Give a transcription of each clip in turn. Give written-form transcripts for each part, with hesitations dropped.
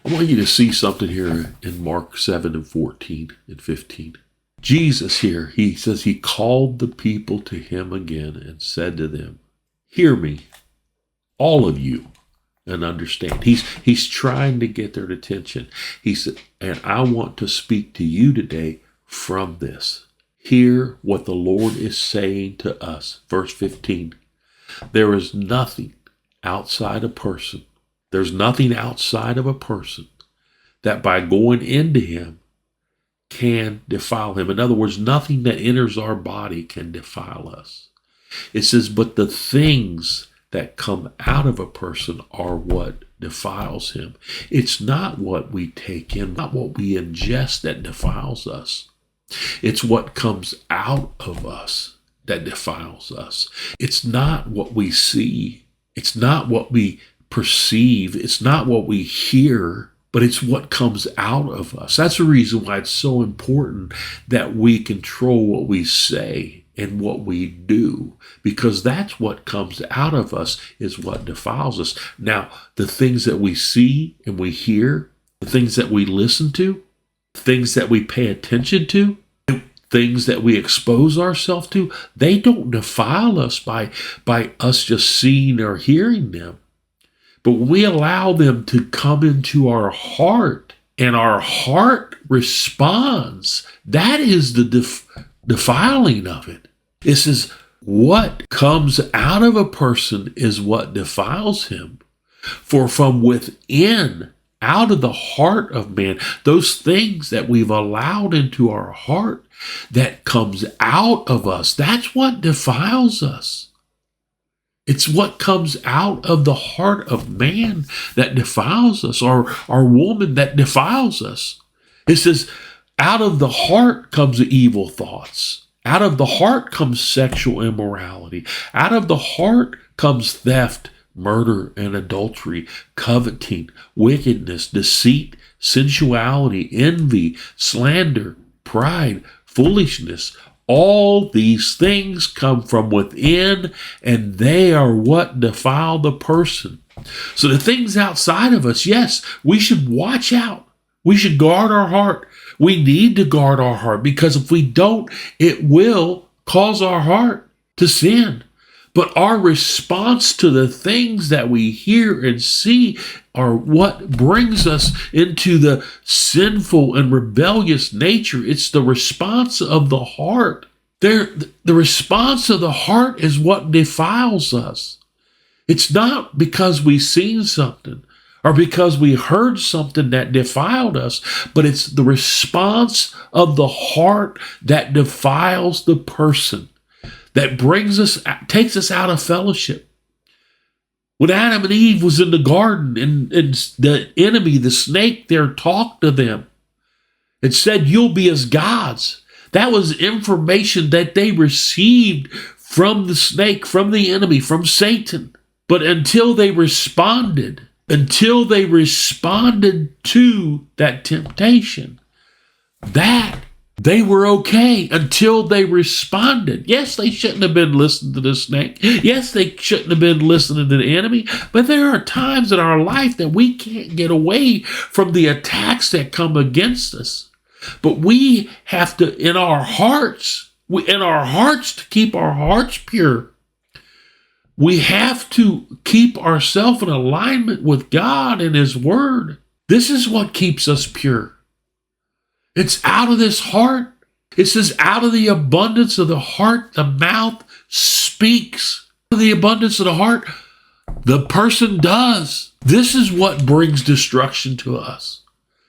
I want you to see something here in Mark 7 and 14 and 15. Jesus here, he says he called the people to him again and said to them, hear me, all of you, and understand. He's trying to get their attention. He said, and I want to speak to you today from this. Hear what the Lord is saying to us. Verse 15, there is nothing outside a person. There's nothing outside of a person that by going into him can defile him. In other words, nothing that enters our body can defile us. It says, but the things that come out of a person are what defiles him. It's not what we take in, not what we ingest that defiles us. It's what comes out of us that defiles us. It's not what we see. It's not what we perceive. It's not what we hear, but it's what comes out of us. That's the reason why it's so important that we control what we say and what we do, because that's what comes out of us is what defiles us. Now, the things that we see and we hear, the things that we listen to, things that we pay attention to, things that we expose ourselves to, they don't defile us by us just seeing or hearing them. But when we allow them to come into our heart and our heart responds, that is the defiling of it. It says what comes out of a person is what defiles him. For from within, out of the heart of man, those things that we've allowed into our heart that comes out of us, that's what defiles us. It's what comes out of the heart of man that defiles us, or our woman that defiles us. It says, out of the heart comes the evil thoughts. Out of the heart comes sexual immorality. Out of the heart comes theft, murder, and adultery, coveting, wickedness, deceit, sensuality, envy, slander, pride, foolishness. All these things come from within, and they are what defile the person. So the things outside of us, yes, we should watch out. We should guard our heart. We need to guard our heart, because if we don't, it will cause our heart to sin. But our response to the things that we hear and see are what brings us into the sinful and rebellious nature. It's the response of the heart. The response of the heart is what defiles us. It's not because we've seen something or because we heard something that defiled us, but it's the response of the heart that defiles the person, that takes us out of fellowship. When Adam and Eve was in the garden and the enemy, the snake there, talked to them and said, you'll be as gods. That was information that they received from the snake, from the enemy, from Satan. But until they responded to that temptation, that they were okay until they responded. Yes, they shouldn't have been listening to the snake. Yes, they shouldn't have been listening to the enemy. But there are times in our life that we can't get away from the attacks that come against us. But we have to, in our hearts, to keep our hearts pure, we have to keep ourselves in alignment with God and His Word. This is what keeps us pure. It's out of this heart. It says, out of the abundance of the heart, the mouth speaks. Out of the abundance of the heart, the person does. This is what brings destruction to us.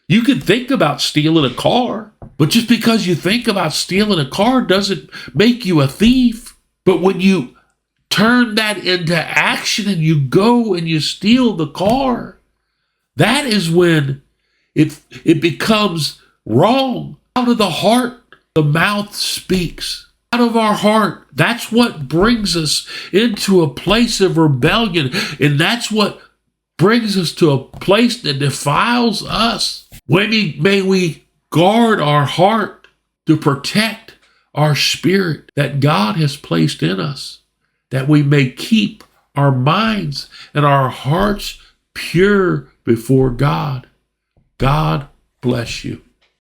You can think about stealing a car, but just because you think about stealing a car doesn't make you a thief. But when you turn that into action and you go and you steal the car, that is when it becomes wrong. Out of the heart, the mouth speaks. Out of our heart, that's what brings us into a place of rebellion, and that's what brings us to a place that defiles us. May we guard our heart to protect our spirit that God has placed in us, that we may keep our minds and our hearts pure before God. God bless you.